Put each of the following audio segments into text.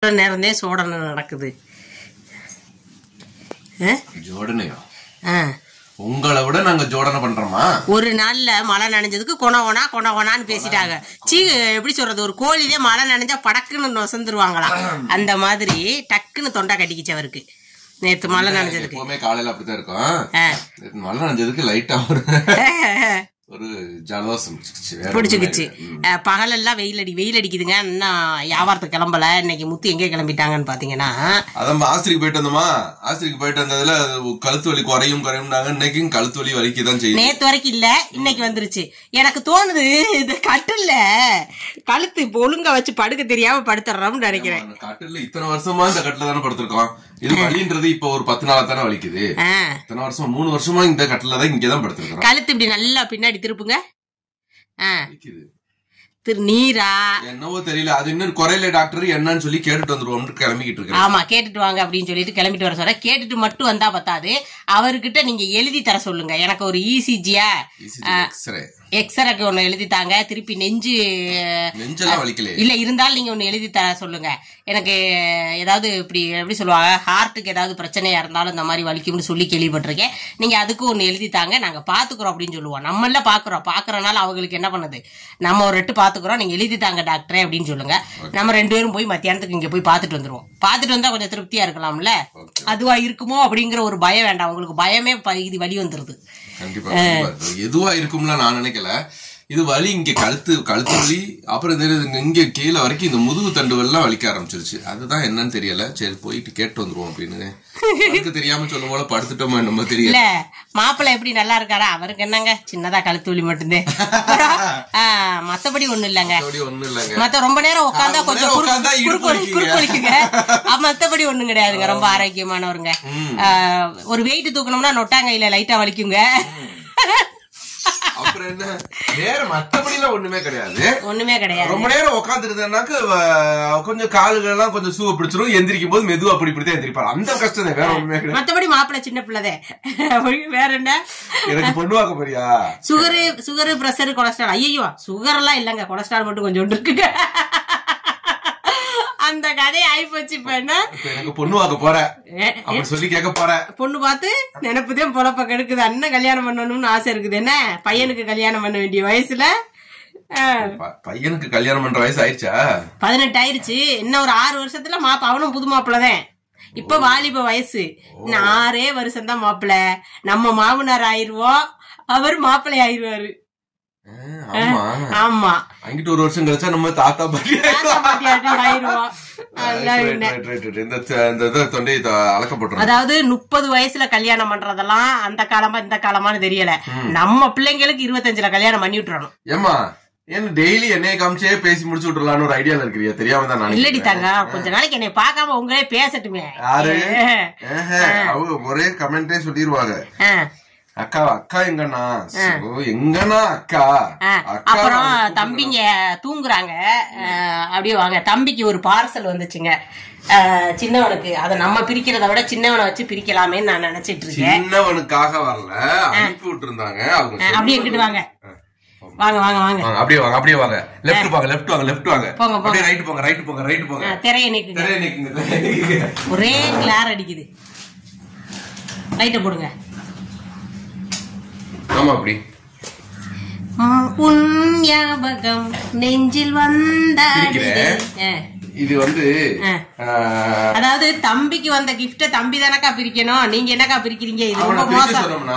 நேரந்தே சோடனை நடக்குது. ஜோடனையா? உங்களை விட நாங்க ஜோடனை பண்றோமா? ஒரு நாள்ல மழை நனைஞ்சதுக்கு கொணவனான்னு பேசிட்டாங்க. எப்படி சொல்றது, ஒரு கோழிலே மழை நனைஞ்சா படக்குன்னு நொசந்துருவாங்களாம். அந்த மாதிரி டக்குன்னு தொண்டை கட்டிக்கிச்சு அவருக்கு. நேத்து மழை நனைஞ்சதுக்கு எப்பவுமே காலையில அப்படித்தான் இருக்கும். மழை நனைஞ்சதுக்கு லைட்டா ஒரு ஜலதோஷம் பிடிச்சுக்கிச்சு. பகலெல்லாம் வெயில் அடிக்குதுங்க. இன்னும் வியாபாரத்துக்கு கிளம்பல. இன்னைக்கு முத்து எங்க கிளம்பிட்டாங்கன்னு பாத்தீங்கன்னா, அதான் ஆஸ்திரிக்கு போயிட்டு வந்தோமா. ஆஸ்திரிக்கு போயிட்டு வந்ததுல கழுத்து வலி குறையும்னாங்க. இன்னைக்கும் கழுத்து வலி வலிக்குதான் செய்யும். நேத்து வரைக்கும் இல்ல, இன்னைக்கு வந்துருச்சு. எனக்கு தோணுது இந்த கட்டில்ல கழுத்து ஒழுங்கா வச்சு படுக்க தெரியாம படுத்துறோம்னு நினைக்கிறேன். கட்டில்ல இத்தனை வருஷமா இந்த கட்டில தானே படுத்திருக்கோம். இது வலின்றது இப்ப ஒரு 10 நாளா தானே வலிக்குது. இத்தனை வருஷம் 3 வருஷமா இந்த கட்டில தான் இங்கதான் படுத்திருக்கோம். கழுத்து இப்படி நல்லா பின்னாடி திருப்புங்க. நீரா என்னவோ தெரியல. அது இன்னும் குறையில டாக்டர் என்னன்னு சொல்லி கேட்டுட்டு வந்துருவோம். கிளம்பிக்கிட்டு இருக்கு. ஆமா, கேட்டுட்டு வாங்க அப்படின்னு சொல்லிட்டு கிளம்பிட்டு வர சொல்ற. கேட்டுட்டு மட்டும் வந்தா பத்தாது, அவர்கிட்ட நீங்க எழுதி தர சொல்லுங்க. எனக்கு ஒரு இசிஜியா எக்ஸ்ரேக்கு ஒண்ணு எழுதி தாங்க. திருப்பி நெஞ்செல்லாம் வலிக்கல இல்ல இருந்தாலும் நீங்க ஒண்ணு எழுதி தர சொல்லுங்க. எனக்கு ஏதாவது இப்படி எப்படி சொல்லுவாங்க, ஹார்ட்டுக்கு ஏதாவது பிரச்சனையா இருந்தாலும் இந்த மாதிரி வலிக்கும்னு சொல்லி கேள்விப்பட்டிருக்கேன். நீங்க அதுக்கு ஒண்ணு எழுதி தாங்க, நாங்க பாத்துக்கிறோம் அப்படின்னு சொல்லுவோம். நம்மள பாக்குறனால அவங்களுக்கு என்ன பண்ணுது, நம்ம ஒரு ரெட்டு பாத்துக்கிறோம், நீங்க எழுதி தாங்க டாக்டரே அப்படின்னு சொல்லுங்க. நம்ம 2 பேரும் போய் மத்தியானத்துக்கு இங்க போய் பாத்துட்டு வந்துருவோம். பாத்துட்டு வந்தா கொஞ்சம் திருப்தியா இருக்கலாம்ல. அதுவா இருக்குமோ அப்படிங்கிற ஒரு பயம் வேண்டாம் உங்களுக்கு. பயமே இது வலி வந்துருது. கண்டிப்பா எதுவா இருக்கும்ல நான் நினைக்கல. இது வலி இங்க கழுத்து வலி, அப்புறம் இங்க கீழே வரைக்கும் இந்த முதுகு தண்டுவெல்லாம் வலிக்க ஆரம்பிச்சிருச்சு. அதுதான் என்னன்னு தெரியல. சரி போயிட்டு கேட்டு வந்துருவோம் அப்படின்னு தெரியாம சொல்லும் போல படுத்துட்டோமா நம்ம தெரியல. மாப்பிள்ளை எப்படி நல்லா இருக்காரா? அவருக்கு என்னங்க சின்னதா கழுத்து வலி மட்டும்தான். மத்தபடி ஒண்ணு இல்லங்க. மத்த ரொம்ப நேரம் உட்காந்தா கொஞ்சம் குறுக்கு வலிக்குங்க. மத்தபடி ஒண்ணும் கிடையாதுங்க. ரொம்ப ஆரோக்கியமானவருங்க. ஒரு வெயிட் தூக்கணும்னா நொட்டாங்கையில லைட்டா வலிக்குங்க. அப்புறம் என்ன வேற மத்தபடிலாம் ஒண்ணுமே கிடையாது. ரொம்ப நேரம் உட்காந்துருந்தாக்க கொஞ்சம் கால்கள் எல்லாம் கொஞ்சம் சூவ பிடிச்சிரும். எந்திரிக்கும் போது மெதுவா அப்படிதான் எந்திரிப்பாரு. அந்த கஷ்டம் வேற ஒண்ணுமே கிடையாது. மத்தபடி மாப்பிள்ள சின்ன பிள்ளதே. வேற என்ன எனக்கு பொண்ணுவாக்க போறியா? Sugar pressure cholesterol. ஐயோ சுகர் எல்லாம் இல்லங்க, கொலஸ்ட்ரால் மட்டும் கொஞ்சம் இருக்குங்க. அந்த கதை ஆயிப்போச்சு. இப்ப என்ன, எனக்கு பொண்ணு வாக்க போறேன் சொல்லி கேட்க போறேன். பொண்ணு பார்த்து நினைப்புதான் பொழப்ப கெடுக்குது. அண்ணன் கல்யாணம் பண்ணணும்னு ஆசை இருக்குது. என்ன பையனுக்கு கல்யாணம் பண்ண வேண்டிய வயசுல பையனுக்கு கல்யாணம் பண்ற வயசு ஆயிடுச்சா? 18 ஆயிருச்சு. இன்னும் ஒரு 6 வருஷத்துல அவனும் புது மாப்பிள்ளதான். இப்ப வாலிப வயசு. 6 வருஷம் தான் மாப்பிள்ள. நம்ம மாமனார் ஆயிருவோம், அவர் மாப்பிள்ளை ஆயிருவாரு. ஆமா, அங்கிட்டு ஒரு வருஷம் கழிச்சா நம்ம தாத்தா பாட்டி ஆயிருவோம். அதாவது 30 வயசுல கல்யாணம் பண்றதெல்லாம் அந்த காலமா இந்த காலமான்னு தெரியல. நம்ம பிள்ளைங்களுக்கு 25ல கல்யாணம் பண்ணி விட்டுறணும். ஏமா என்ன டெய்லி என்னைய காமிச்சே பேசி முடிச்சு விட்டுறலான்னு ஒரு ஐடியால இருக்கிறியா? தெரியாம தான் இல்லடி தாங்க, கொஞ்ச நாளைக்கு என்னை பார்க்காம உங்களே பேசட்டுமே. யாரு அவங்க ஒரே கமெண்டே சொல்லிருவாங்க. அக்கா எங்கண்ணா அக்கா. அப்புறம் தம்பிங்க தூங்குறாங்க. அப்படியே வாங்க. தம்பிக்கு ஒரு பார்சல் வந்துச்சுங்க சின்னவனுக்கு. அதை நம்ம பிரிக்கிறத விட சின்னவனை வச்சு பிரிக்கலாமே நான் நினைச்சிட்டு இருக்கேன். சின்னவனுக்காக வரல, அனுப்பி விட்டு இருந்தாங்க. அப்படியே எங்கிட்டு வாங்க. வாங்க வாங்க வாங்க. அப்படியே வாங்க. லெஃப்ட் வாங்க. போங்க அப்படியே ரைட் போங்க. திரையை நீக்குங்க. ஒரே கிளார் அடிக்குது. லைட்டை போடுங்க. ஆமா அப்படி உன் ஞாபகம் நெஞ்சில் வந்த. இது வந்து அதாவது தம்பிக்கு வந்த கிஃப்ட தம்பி தானக்கா பிரிக்கணும். நீங்க என்னக்கா பிரிக்கிறீங்க? இது ரொம்ப மோசம்.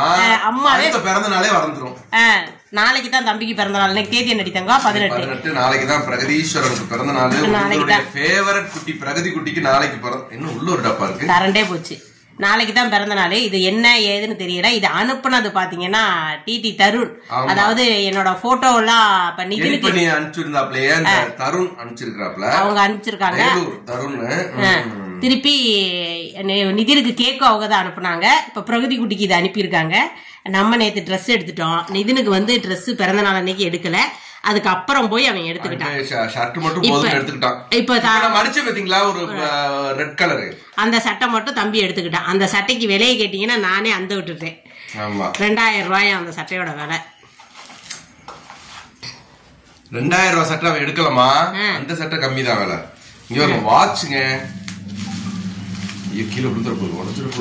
அம்மாவே பிறந்த நாளே வந்துரும். நாளைக்கு தான் தம்பிக்கு பிறந்த நாள். இன்னைக்கு தேதி என்ன அடித்தாங்க? 18. நாளைக்கு தான் பிரகதீஸ்வரனுக்கு பிறந்த நாள். நாளைக்கு தான் ஃபேவரட் குட்டி பிரகதி குட்டிக்கு நாளைக்கு பிறந்த. இன்னும் உள்ள ஒரு டப்பா இருக்கு. கரண்டே போச்சு. நாளைக்கு தான் பிறந்த நாள். இது என்ன ஏதுன்னு தெரியல. இது அனுப்புனது பாத்தீங்கன்னா டிடி தருண். அதாவது என்னோட போட்டோ எல்லாம் அனுப்பிச்சிருந்தாப்லயே தருண் அனுப்பிச்சிருக்காப்ல. அவங்க அனுப்பிச்சிருக்காங்க. தருண் திருப்பி நிதினுக்கு கேக்கும் அவங்க தான் அனுப்புனாங்க. இப்ப பிரகதி குட்டிக்கு இது அனுப்பியிருக்காங்க. நம்ம நேத்து ட்ரெஸ் எடுத்துட்டோம். நிதினுக்கு வந்து ட்ரெஸ் பிறந்த நாள் அன்னைக்கு எடுக்கல. அதுக்கப்புறம் போய் அவன் எடுத்துக்கிட்டான். அந்த சட்டை மட்டும் தம்பி எடுத்துக்கிட்டான். அந்த சட்டைக்கு விலையை கேட்டீங்கன்னா நானே அந்த விட்டுட்டேன். 2000 ரூபாய் அந்த சட்டையோட விலை. 2000 ரூபாய் சட்டை அவன் எடுக்கலாமா? அந்த சட்டை கம்மி தான் விலை. இங்க வாட்சுங்க. கீழே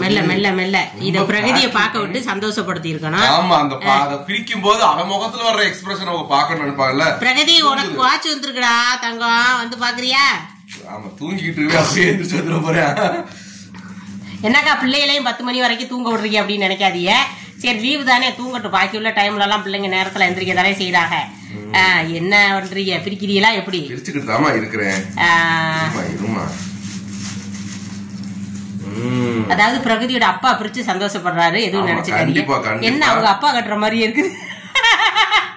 மெல்ல மெல்ல மெல்ல இத பிரகதியை பார்க்க விட்டு சந்தோஷப்படுத்தி இருக்கணும். ஆமா, அந்த பிரிக்கும் போது அவன் முகத்துல வர்ற எக்ஸ்பிரஷன் அவங்க பாக்கணும்னு நினைப்பாங்கல்ல. பிரகதி உனக்கு வாட்ச் வந்துருக்குடா தங்கம், வந்து பாக்குறியா? ஆமா, தூங்கிட்டு அப்படியே எந்திரிச்சு வந்துட போறேன். என்னக்கா பிள்ளைகளையும் 10 மணி வரைக்கும் தூங்க விடுறீங்க அப்படின்னு நினைக்காதீங்க. சரி லீவு தானே, தூங்கட்டும். பாக்கி உள்ள டைம்ல எல்லாம் பிள்ளைங்க நேரத்துல எந்திரிக்க தானே செய்யறாங்க. என்ன பண்றீங்க, பிரிக்கிறீங்களா எப்படி? பிரிச்சுக்கிட்டு தாமா இருக்கிறேன். அதாவது பிரகதியோட அப்பா பிரிச்சு சந்தோஷப்படுறாரு, எதுவும் நினைச்சுக்காதீங்க. என்ன அவங்க அப்பா கட்டுற மாதிரி இருக்குது?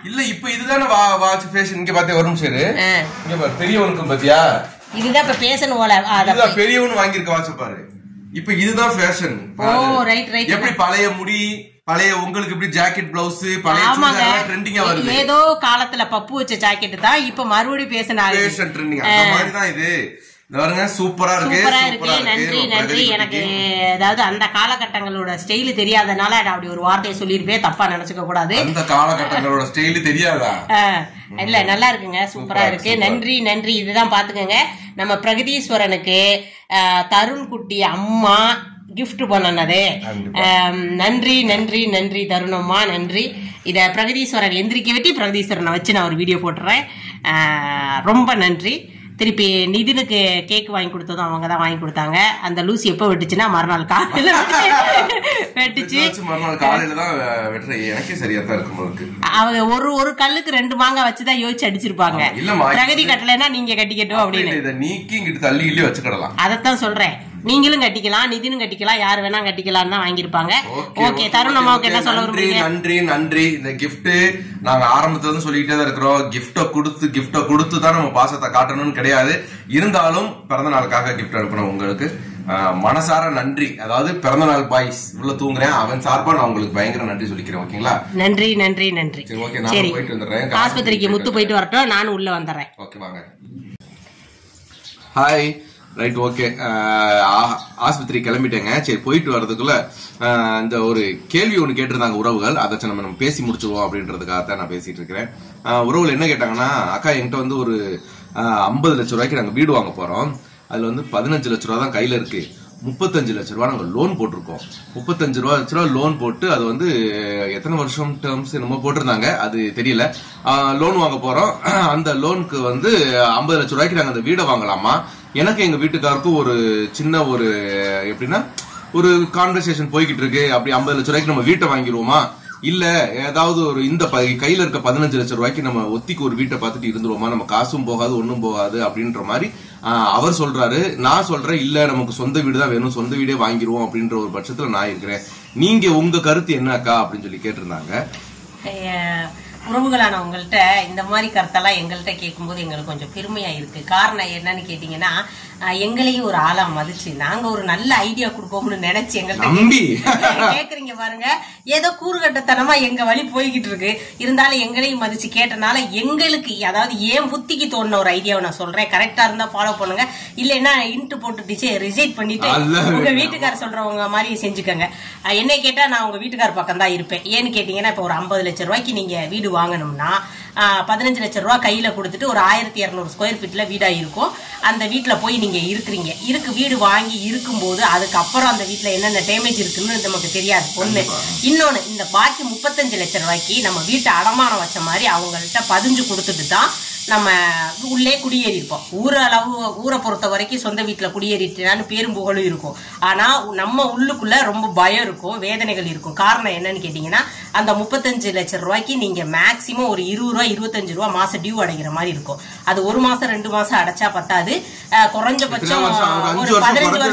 இல்ல இப்ப இதுதானே வாட்ச் ஃபேஷன். இங்க பாத்தே வரும். சரி இங்க பாரு, பெரியவனுக்கு பாத்தியா இதுதான் இப்ப ஃபேஷன் போல. அதான் பெரியவனு வாங்கியிருக்க வாட்ச் பாரு. இப்ப இதுதான் ஃபேஷன். எப்படி பழைய முடி, பழைய உங்களுக்கு இப்படி ஜாக்கெட் பிளவுஸ் பழைய ட்ரெண்டிங்கா வருது. ஏதோ காலத்துல பப்பு வச்ச ஜாக்கெட் தான் இப்ப மறுபடியும் ஃபேஷன் ட்ரெண்டிங். அந்த மாதிரி தான் இது. சூப்பரா இருக்கு. நன்றி நன்றி. எனக்கு அதாவது அந்த காலகட்டங்களோட ஸ்டைல் தெரியாதனால நான் அப்படி ஒரு வார்த்தையை சொல்லிருப்பேன், தப்பா நினைச்சுக்க கூடாது. அந்த காலகட்டங்களோட ஸ்டைல் தெரியாதா? இல்ல நல்லா இருக்குங்க, சூப்பரா இருக்கு. நன்றி நன்றி. இதுதான் பாத்துக்கங்க, நம்ம பிரகதீஸ்வரனுக்கு தருண் குட்டி அம்மா கிஃப்ட் பண்ணனது. நன்றி நன்றி நன்றி தருணம்மா, நன்றி. இத பிரகதீஸ்வரன் எந்திரிக்க வெட்டி பிரகதீஸ்வரனை வச்சு நான் ஒரு வீடியோ போட்டுறேன். ரொம்ப நன்றி. திருப்பி நிதினுக்கு கேக் வாங்கி கொடுத்ததும் அவங்க தான் வாங்கி கொடுத்தாங்க. அந்த லூசி எப்ப வெட்டுச்சுன்னா மறுநாள் காலையில வெட்டுச்சு. மறுநாள் காலையில தான் வெட்டுறேன். எனக்கே சரியா தான் இருக்கும். அவங்க ஒரு கல்லுக்கு 2 மாங்காய் வச்சுதான் யோசிச்சு அடிச்சிருப்பாங்க. பிரகதி கட்டலைன்னா நீங்க கட்டிக்கட்டும் அப்படின்னு. இதை நீக்கி இங்கிட்டு தள்ளி கிள்ளி வச்சுக்கிடலாம். அதத்தான் சொல்றேன். நீங்களும் கட்டிக்கலாம், நிதினும் கட்டிக்கலாம், யாரு வேணா கட்டிக்கலாம் தான் வாங்கிருப்பாங்க. ஓகே தருண் அம்மாவுக்கு என்ன சொல்ல விரும்புறீங்க? நன்றி நன்றி. இந்த கிஃப்ட் நாங்க ஆரம்பத்துல இருந்து சொல்லிக்கிட்டே தான் இருக்கிறோம். கிஃப்ட கொடுத்து தான் நம்ம பாசத்தை காட்டணும்னு கிடையாது. இருந்தாலும் பிறந்த நாளுக்காக கிஃப்ட் அனுப்பணும் உங்களுக்கு. மனசார நன்றி. அதாவது பிறந்த நாள் பாய்ஸ் உள்ள தூங்குறேன், அவன் சார்பா நான் உங்களுக்கு பயங்கர நன்றி சொல்லிக்கிறேன். ஓகேங்களா? நன்றி நன்றி நன்றி. ஓகே, நான் போயிட்டு வந்துடுறேன். ஆஸ்பத்திரிக்கு முத்து போயிட்டு வரட்டும், நானும் உள்ள வந்துடுறேன். ஓகே வாங்க. ஹாய். Right, okay. ஆஸ்பத்திரி கிளம்பிட்டேங்க. சரி, போயிட்டு வர்றதுக்குள்ள இந்த ஒரு கேள்வி ஒன்று கேட்டிருந்தாங்க உறவுகள். அதை நம்ம பேசி முடிச்சிருவோம் அப்படின்றதுக்காகத்தான் நான் பேசிட்டு இருக்கிறேன். உறவுகள் என்ன கேட்டாங்கன்னா, அக்கா என்கிட்ட வந்து ஒரு 50 லட்சம் ரூபாய்க்கு நாங்கள் வீடு வாங்க போறோம். அதுல வந்து 15 லட்ச ரூபா தான் கையில இருக்கு. 35 லட்ச ரூபா நாங்கள் லோன் போட்டிருக்கோம். 35 லட்ச ரூபா லோன் போட்டு அது வந்து எத்தனை வருஷம் டேர்ம்ஸ் என்னமோ போட்டிருந்தாங்க, அது தெரியல. லோன் வாங்க போறோம். அந்த லோனுக்கு வந்து 50 லட்ச ரூபாய்க்கு நாங்கள் அந்த வீடை வாங்கலாமா? எனக்கு எங்க வீட்டுக்காருக்கும் ஒரு சின்ன ஒரு எப்படின்னா ஒரு கான்வர்சேஷன் போய்கிட்டு இருக்கு. அப்படி 50 லட்ச ரூபாய்க்கு நம்ம வீட்டை வாங்கிடுவோமா, இல்ல ஏதாவது ஒரு இந்த கையில இருக்க 15 லட்சம் ரூபாய்க்கு நம்ம ஒத்திக்கு ஒரு வீட்டை பார்த்துட்டு இருந்துருவோமா, நம்ம காசும் போகாது ஒன்னும் போகாது அப்படின்ற மாதிரி அவர் சொல்றாரு. நான் சொல்றேன், இல்ல நமக்கு சொந்த வீடு தான் வேணும், சொந்த வீடே வாங்கிடுவோம் அப்படின்ற ஒரு பட்சத்துல நான் இருக்கிறேன். நீங்க உங்க கருத்து என்னக்கா அப்படின்னு சொல்லி கேட்டிருந்தாங்க. உறவுகளான உங்கள்கிட்ட இந்த மாதிரி கருத்தெல்லாம் எங்கள்கிட்ட கேட்கும்போது எங்களுக்கு கொஞ்சம் பெருமையா இருக்கு. காரணம் என்னன்னு கேட்டீங்கன்னா, எங்களையும் ஒரு ஆளா மதிச்சு நாங்க ஒரு நல்ல ஐடியா கொடுப்போம்னு நினைச்சு எங்கள்கிட்ட கேக்குறீங்க பாருங்க. ஏதோ கூறுகட்டத்தனமா எங்க வழி போய்கிட்டு இருக்கு, இருந்தாலும் எங்களையும் மதிச்சு கேட்டனால எங்களுக்கு, அதாவது ஏன் புத்திக்கு தோணுன ஒரு ஐடியாவை நான் சொல்றேன். கரெக்டா இருந்தா ஃபாலோ பண்ணுங்க, இல்லைன்னா இன்ட்டு போட்டு ரிஜெக்ட் பண்ணிட்டு உங்க வீட்டுக்கார சொல்றவங்க மாதிரி செஞ்சுக்கோங்க. என்னை கேட்டா நான் உங்க வீட்டுக்கார பக்கம் தான் இருப்பேன். ஏன்னு கேட்டீங்கன்னா, இப்ப ஒரு 50 லட்சம் ரூபாய்க்கு நீங்க வீடு வாங்கணும்னா 15 லட்சம் ரூபாய் கையில கொடுத்துட்டு ஒரு 1200 ஸ்கொயர் ஃபீட்ல வீடா இருக்கும். அந்த வீட்டுல போய் நீங்க இருக்கிறீங்க. வீடு வாங்கி இருக்கும்போது அதுக்கப்புறம் அந்த வீட்டுல என்னென்ன டேமேஜ் இருக்குன்னு நமக்கு தெரியாது. ஒண்ணு. இன்னொன்னு, இந்த பாக்கி 35 லட்சம் ரூபாய்க்கு நம்ம வீட்டை அடமானம் வச்ச மாதிரி அவங்கள்ட்ட பதிஞ்சு கொடுத்துட்டு தான் நம்ம உள்ளே குடியேறி இருப்போம். ஊரை பொறுத்த வரைக்கும் சொந்த வீட்டுல குடியேறிட்டான்னு பேரும் புகழும் இருக்கும். ஆனா நம்ம உள்ளுக்குள்ள ரொம்ப பயம் இருக்கும், வேதனைகள் இருக்கும். காரணம் என்னன்னு கேட்டீங்கன்னா, அந்த 35 லட்சம் ரூபாய்க்கு நீங்க மேக்சிமம் ஒரு 20 ரூபாய் 25 ரூபாய் மாசம் டியூ அடைக்கிற மாதிரி இருக்கும். அது 1 மாசம் 2 மாசம் அடைச்சா பத்தாது. குறைஞ்சபட்சம் ஒரு 15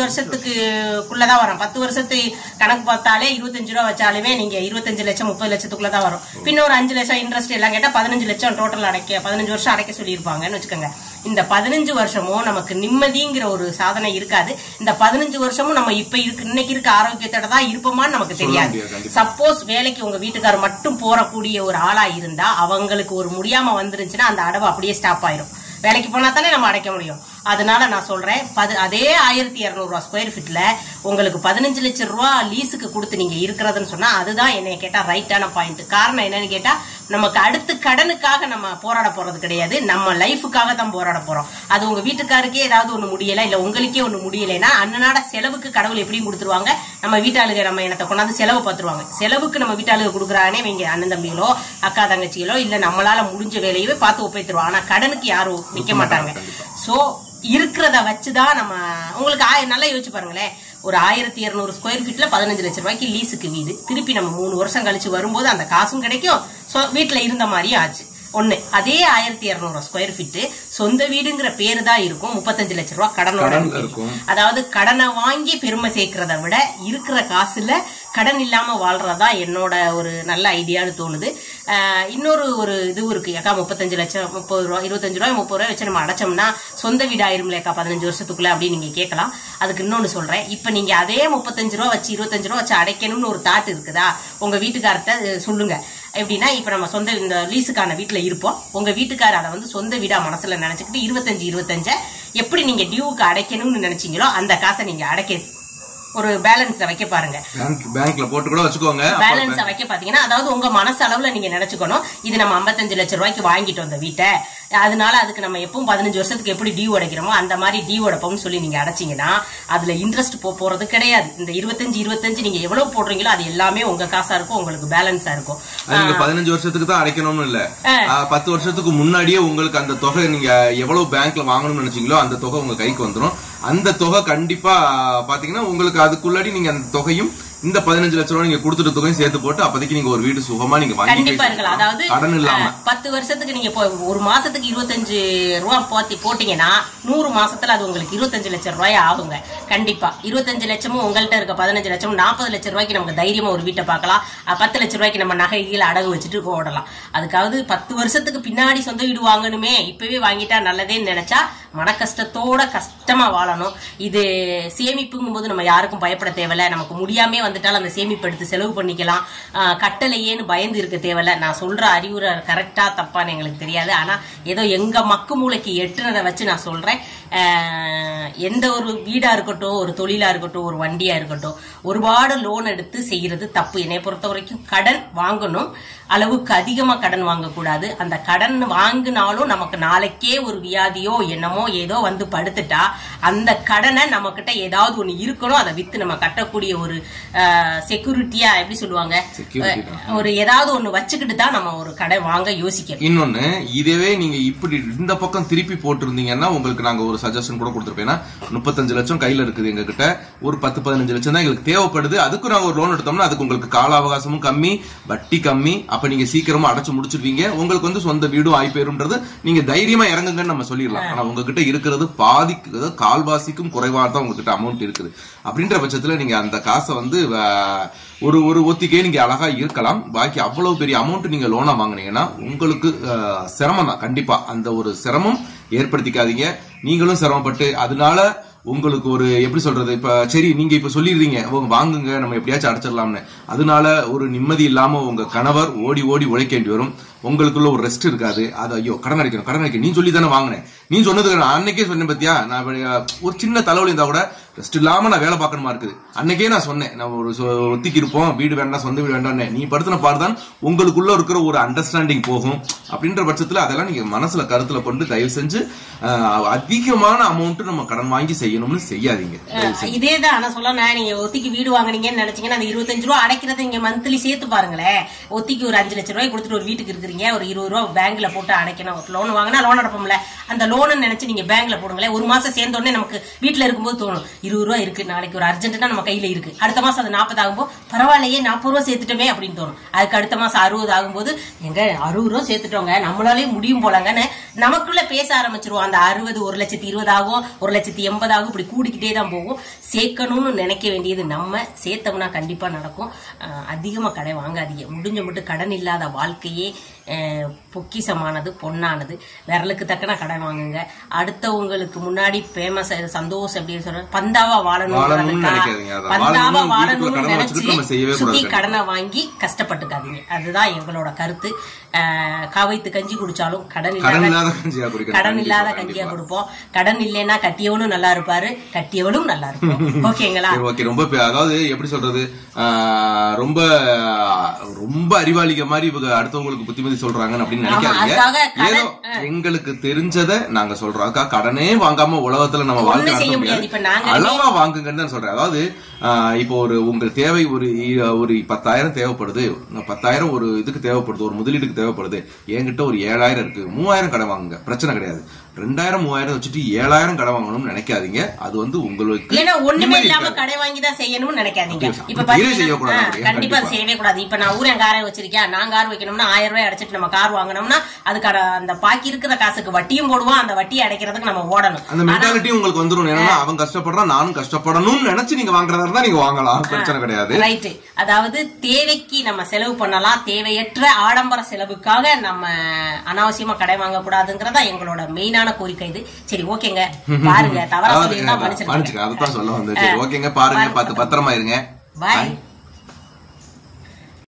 வருஷத்துக்குள்ளதான் வரும். 10 வருஷத்துக்கு கணக்கு பார்த்தாலே 25 ரூபாய் வச்சாலுமே நீங்க 25 லட்சம் 30 லட்சத்துக்குள்ளதான் வரும். பின்ன ஒரு 5 லட்சம் இன்ட்ரெஸ்ட் எல்லாம் கேட்டா 15 லட்சம் டோட்டல் அடைக்க 15 வருஷம் அடைக்க சொல்லியிருப்பாங்கன்னு வச்சுக்கோங்க. இந்த 15 வருஷமும் நமக்கு நிம்மதிங்கிற ஒரு சாதனை இருக்காது. இந்த 15 வருஷமும் நம்ம இன்னைக்கு இருக்க ஆரோக்கியத்தோட தான் இருப்போமான்னு நமக்கு தெரியாது. சப்போஸ் வேலைக்கு உங்க வீட்டுக்காரர் மட்டும் போறக்கூடிய ஒரு ஆளா இருந்தா அவங்களுக்கு ஒரு முடியாம வந்துருச்சுன்னா அந்த அடவு அப்படியே ஸ்டாப் ஆயிரும். வேலைக்கு போனா தானே நம்ம அடைக்க முடியும். அதனால நான் சொல்றேன் அதே 1200 ஸ்கொயர் ஃபீட்ல உங்களுக்கு 15 லட்சம் ரூபாய் லீஸுக்கு கொடுத்து நீங்க இருக்கிறதுன்னு சொன்னா அதுதான் என்னைய கேட்டா ரைட்டான பாயிண்ட். காரணம் என்னன்னு கேட்டா நமக்கு அடுத்து கடனுக்காக நம்ம போராட போறது கிடையாது, நம்ம லைஃபுக்காக தான் போராட போறோம். அது உங்க வீட்டுக்காருக்கே ஏதாவது ஒண்ணு முடியல இல்ல உங்களுக்கே ஒண்ணு முடியலைன்னா அண்ணனாட செலவுக்கு கடவுள் எப்படியும் கொடுத்துருவாங்க. நம்ம வீட்டாளுக நம்ம என்னத்தை கொண்டாந்து செலவு பார்த்துருவாங்க. செலவுக்கு நம்ம வீட்டாளுக கொடுக்குறானே இவங்க அண்ணன் தம்பிகளோ அக்கா தங்கச்சிகளோ இல்ல நம்மளால முடிஞ்ச வேலையவே பார்த்து ஒப்பைத்துருவோம். ஆனா கடனுக்கு யாரும் நிக்க மாட்டாங்க. சோ இருக்கிறத வச்சுதான் நம்ம உங்களுக்கு நல்லா யோசிச்சு பாருங்களேன். ஒரு 1200 ஸ்கொயர் ஃபீட்ல 15 லட்சம் ரூபாய்க்கு லீஸுக்கு வீடு, திருப்பி நம்ம 3 வருஷம் கழிச்சு வரும்போது அந்த காசும் கிடைக்கும், வீட்டுல இருந்த மாதிரியும் ஆச்சு. ஒண்ணு அதே 1200 ஸ்கொயர் ஃபீட் சொந்த வீடுங்கிற பேரு தான் இருக்கும், 35 லட்சம் ரூபாய் கடனோட இருக்கும். அதாவது கடனை வாங்கி பெருமை சேர்க்கிறத விட இருக்கிற காசுல கடன் இல்லாம வாழ்றதா என்னோட ஒரு நல்ல ஐடியான்னு தோணுது. இன்னொரு ஒரு இதுவும் இருக்கு அக்கா, 35 லட்சம் 30 ரூபாய் 25 ரூபாய் 30 ரூபாய் வச்சு நம்ம அடைச்சோம்னா சொந்த வீடு ஆயிரும்லக்கா 15 வருஷத்துக்குள்ள அப்படின்னு நீங்க கேட்கலாம். அதுக்கு இன்னொன்னு சொல்றேன், இப்ப நீங்க அதே 35 ரூபாய் வச்சு 25 ரூபாய் வச்சு அடைக்கணும்னு ஒரு தாட் இருக்குதா, உங்க வீட்டுக்காரர்கிட்ட சொல்லுங்க. எப்படின்னா இப்ப நம்ம சொந்த இந்த லீஸுக்கான வீட்டுல இருப்போம், உங்க வீட்டுக்கார அதை வந்து சொந்த வீடா மனசுல நினைச்சுக்கிட்டு 25 எப்படி நீங்க டியூவுக்கு அடைக்கணும்னு நினைச்சீங்களோ அந்த காசை நீங்க அடைக்க ஒரு பேலன்ஸ்ல வைக்க பாருங்க. பேங்க்ல போட்டு கூட வச்சுக்கோங்க. பேலன்ஸ் வைக்க பாத்தீங்கன்னா அதாவது உங்க மனசு அளவுல நீங்க நினைச்சுக்கணும், இது நம்ம 55 லட்சம் ரூபாய்க்கு வாங்கிட்டோம் அந்த வீட்டை, அதனால அதுக்கு நம்ம எப்பவும் 15 வருஷத்துக்கு எப்படி டியூ அடைக்கிறோமோ அந்த மாதிரி டியூ அடைப்போம்னு சொல்லி நீங்க அடைச்சீங்கன்னா அதுல இன்ட்ரெஸ்ட் போறது கிடையாது. இந்த 25 நீங்க எவ்வளவு போடுறீங்களோ அது எல்லாமே உங்க காசா இருக்கும், உங்களுக்கு பேலன்ஸா இருக்கும். நீங்க 15 வருஷத்துக்கு தான் அடைக்கணும்னு இல்ல, 10 வருஷத்துக்கு முன்னாடியே உங்களுக்கு அந்த தொகை நீங்க எவ்வளவு பேங்க்ல வாங்கணும்னு நினைச்சீங்களோ அந்த தொகை உங்க கைக்கு வந்துடும். அந்த தொகை கண்டிப்பா பாத்தீங்கன்னா உங்களுக்கு அதுக்குள்ளாடி நீங்க அந்த தொகையும் இந்த 15 லட்சம் ரூபாய் நீங்க கொடுத்துட்டு தொகையும் சேர்த்து போட்டு அப்போதைக்கு நீங்க ஒரு வீடு சுகமா நீங்க கண்டிப்பா இருக்கலாம். அதாவது கடன் இல்லாம 10 வருஷத்துக்கு நீங்க ஒரு மாசத்துக்கு 25 ரூபாய் போட்டீங்கன்னா 100 மாசத்துல அது உங்களுக்கு 25 லட்சம் ரூபாய் ஆகுங்க. கண்டிப்பா 25 லட்சமும் உங்கள்கிட்ட இருக்க 15 லட்சமும் 40 லட்சம் ரூபாய்க்கு நமக்கு தைரியமா ஒரு வீட்டை பார்க்கலாம். 10 லட்சம் ரூபாய்க்கு நம்ம நகைகள் அடகு வச்சுட்டு ஓடலாம். அதுக்காவது 10 வருஷத்துக்கு பின்னாடி சொந்த வீடு வாங்கணுமே இப்பவே வாங்கிட்டா நல்லதேன்னு நினைச்சா மன கஷ்டத்தோட கஷ்டமா வாழணும். இது சேமிப்புங்கும் போது நம்ம யாருக்கும் பயப்பட தேவையில்ல, நமக்கு முடியாம வந்துட்டாலும் அந்த சேமிப்பு எடுத்து செலவு பண்ணிக்கலாம், கட்டளையேன்னு பயந்து இருக்க தேவையில்ல. நான் சொல்ற அறிவுரை கரெக்டா தப்பான்னு எங்களுக்கு தெரியாது, ஆனா ஏதோ எங்க மக்கு மூளைக்கு எட்டுனதை வச்சு நான் சொல்றேன். எந்த ஒரு வீடா இருக்கட்டும், ஒரு தொழிலா இருக்கட்டும், ஒரு வண்டியா இருக்கட்டும், ஒருபாடு லோன் எடுத்து செய்யறது தப்பு. என்னை பொறுத்த வரைக்கும் கடன் வாங்கணும், அளவுக்கு அதிகமா கடன் வாங்கக்கூடாது. அந்த கடன் வாங்கினாலும் நமக்கு நாளைக்கே ஒரு வியாதியோ என்னமோ ஏதோ வந்து படுத்துட்டா அந்த கடனை நம்ம கிட்ட ஏதாவது ஒண்ணு இருக்கணும், அதை வித்து நம்ம கட்டக்கூடிய ஒரு செக்யூரிட்டியா எப்படி சொல்லுவாங்க, ஒரு ஏதாவது ஒண்ணு வச்சுக்கிட்டு தான் நம்ம ஒரு கடன் வாங்க யோசிக்கணும். இன்னொன்னு இதுவே நீங்க இப்படி இந்த பக்கம் திருப்பி போட்டிருந்தீங்கன்னா உங்களுக்கு நாங்க ஒரு சஜஷன் கூட கொடுத்துருப்பேன். 35 லட்சம் கையில இருக்குது எங்க கிட்ட, ஒரு 10-15 லட்சம் தான் எங்களுக்கு தேவைப்படுது, அதுக்கு நாங்க ஒரு லோன் எடுத்தோம்னா அதுக்கு உங்களுக்கு கால அவகாசமும் கம்மி, வட்டி கம்மி, அப்ப நீங்க சீக்கிரமா அடைச்சு முடிச்சிருவீங்க, உங்களுக்கு வந்து சொந்த வீடும் ஆயிப்பேருன்றது நீங்க தைரியமா இறங்குங்கன்னு நம்ம சொல்லிடலாம். ஆனா உங்ககிட்ட இருக்கிறது பாதிக்கு கால்வாசிக்கும் குறைவா தான் உங்ககிட்ட அமௌண்ட் இருக்குது. அப்படின்ற பட்சத்துல நீங்க அந்த காசை வந்து ஒரு ஒத்திக்கே நீங்க அழகா இருக்கலாம். பாக்கி அவ்வளவு பெரிய அமௌண்ட் நீங்க லோனா வாங்கினீங்கன்னா உங்களுக்கு சிரமம் தான். கண்டிப்பா அந்த ஒரு சிரமம் ஏற்படுத்திக்காதீங்க. நீங்களும் சிரமப்பட்டு அதனால உங்களுக்கு ஒரு எப்படி சொல்றது, இப்ப சரி நீங்க இப்ப சொல்லிடுறீங்க வாங்குங்க நம்ம எப்படியாச்சும் அடைச்சிடலாம்னு, அதனால ஒரு நிம்மதி இல்லாம உங்க கணவர் ஓடி ஓடி உழைக்க வரும், உங்களுக்குள்ள ஒரு ரெஸ்ட் இருக்காது. அது ஐயோ கடன் அடைக்கணும் நீ சொல்லி தானே வாங்கினேன், நீ சொன்னது அன்னைக்கே சொன்னேன் பத்தியா, நான் ஒரு சின்ன தலைவலி இருந்தா கூட ரெஸ்ட் இல்லாம நான் வேலை பார்க்கணுமா இருக்குது. அன்னைக்கே நான் சொன்னேன் நான் ஒரு ஒத்திக்கு இருப்போம், வீடு வேண்டாம் சொந்த வீடு வேண்டாம், நீ படுத்தின பாடுதான் உங்களுக்குள்ள இருக்கிற ஒரு அண்டர்ஸ்டாண்டிங் போகும். அப்படின்ற பட்சத்துல அதெல்லாம் நீங்க மனசுல கருத்துல கொண்டு தயவு செஞ்சு அதிகமான அமௌண்ட் நம்ம கடன் வாங்கி செய்யணும்னு செய்யாதீங்க. இதேதான் நான் சொல்ல, நீங்க ஒத்திக்கு வீடு வாங்குனீங்கன்னு நினைச்சீங்கன்னா அந்த 25 ரூபாய் அடைக்கிறத நீங்க மந்த்லி சேர்த்து பாருங்களேன். ஒத்திக்கு ஒரு 5 லட்சம் ரூபாய் கொடுத்துட்டு ஒரு வீட்டுக்கு இருக்கிறீங்க, ஒரு 20 ரூபாய் பேங்க்ல போட்டு அடைக்கணும். லோன் வாங்கினா லோன் அடைப்போம்ல, அந்த லோன் நினைச்சு நீங்க பேங்க்ல போடுங்களேன். ஒரு மாசம் சேர்ந்த உடனே நமக்கு வீட்டுல இருக்கும்போது தோணும் 20 ரூபாய் இருக்கு, நாளைக்கு ஒரு அர்ஜென்ட்னா நம்ம கையில இருக்கு, அடுத்த மாசம் அது 40 ஆகும்போது பரவாயில்லையே 40 ரூபாய் சேர்த்துட்டோமே அப்படின்னு தோணும். அதுக்கு அடுத்த மாசம் 60 ஆகும்போது எங்க 60 ரூபாய் சேர்த்துட்டோங்க நம்மளாலே முடியும் போலங்கன்னு நமக்குள்ள பேச ஆரம்பிச்சிருவோம். அந்த 60 1,20,000 ஆகும், 1,80,000 ஆகும், இப்படி கூடிக்கிட்டே தான் போகும். சேர்க்கணும்னு நினைக்க வேண்டியது நம்ம, சேர்த்தோம்னா கண்டிப்பா நடக்கும். அதிகமா கடன் வாங்காதீங்க. முடிஞ்ச மட்டும் கடன் இல்லாத வாழ்க்கையே பொக்கிசமானது, பொன்னானது. விரலுக்கு தக்கன கடன் கடன் வாங்குங்க. அடுத்தவங்களுக்கு முன்னாடி ஃபேமஸ் சந்தோஷ் எப்படி சொல்ற பந்தாவா வாழணும்னு நினைச்சு சுத்தி கடனை வாங்கி கஷ்டப்பட்டுக்காதீங்க. அதுதான் எங்களோட கருத்து. காவைத்து கஞ்சி குடிச்சாலும் கடன் இல்லாத கஞ்சியா கொடுப்போம். கடன் இல்லைன்னா கட்டியவனும் நல்லா இருப்பாரு, கட்டியவனும் நல்லா இருக்கும். ஓகேங்களா? ரொம்ப அதாவது எப்படி சொல்றது, ரொம்ப ரொம்ப அறிவாளிக மாதிரி இவங்க அடுத்தவங்களுக்கு புத்திமதி சொல்றாங்க அப்படின்னு நினைக்காதீங்க. ஏதோ எங்களுக்கு தெரிஞ்சதை நாங்க சொல்றோம். கடனே வாங்காம உலகத்துல நம்ம வாழ்க்கை அளவா வாங்குங்கன்னு தான் சொல்றேன். அதாவது இப்போ ஒரு உங்க தேவை ஒரு 10,000 தேவைப்படுது, 10,000 ஒரு இதுக்கு தேவைப்படுது, ஒரு முதலீடுக்கு தேவைப்படுது. என்கிட்ட ஒரு 7,000 இருக்கு, 3,000 கடன் வாங்குங்க, பிரச்சனை கிடையாது. 2,000 3,000 வச்சுட்டு 7,000 கடன் வாங்கணும்னு நினைக்காதீங்க. அது வந்து உங்களுக்கு ஒண்ணுமே இல்லாம கடை வாங்கி தான் செய்யணும்னு நினைக்காதீங்க. இப்ப கண்டிப்பா அது செய்யவே கூடாது. இப்ப நான் ஊரன் காரை வச்சிருக்கேன், நான் கார் வைக்கணும்னா 1000 ரூபாய் அடைச்சிட்டு நம்ம கார் வாங்கணும்னா அதுக்கான அந்த பாக்கி இருக்கிற காசுக்கு வட்டியும் போடுவோம். அந்த வட்டியை அடைக்கிறதுக்கு நம்ம ஓடணும். அந்த மென்டாலிட்டி உங்களுக்கு வந்துடும். ஏன்னா அவன் கஷ்டப்படுறான், நானும் கஷ்டப்படணும்னு நினைச்சு நீங்க வாங்குறதா இருந்தா நீங்க வாங்கலாம், பிரச்சனை கிடையாது. ரைட். அதாவது தேவைக்கு நம்ம செலவு பண்ணலாம், தேவையற்ற ஆடம்பர செலவுக்காக நம்ம அனாவசியமா கடை வாங்க கூடாதுங்கிறதா எங்களோட மெயினான கோரிக்கை இது. சரி, ஓகேங்க, பாருங்க, தவறா சொல்லிருந்தா மன்னிச்சிருங்க. அதுதான் சொல்ல வந்து. ஓகேங்க, பாருங்க, பத்திரமா இருங்க. பாய்.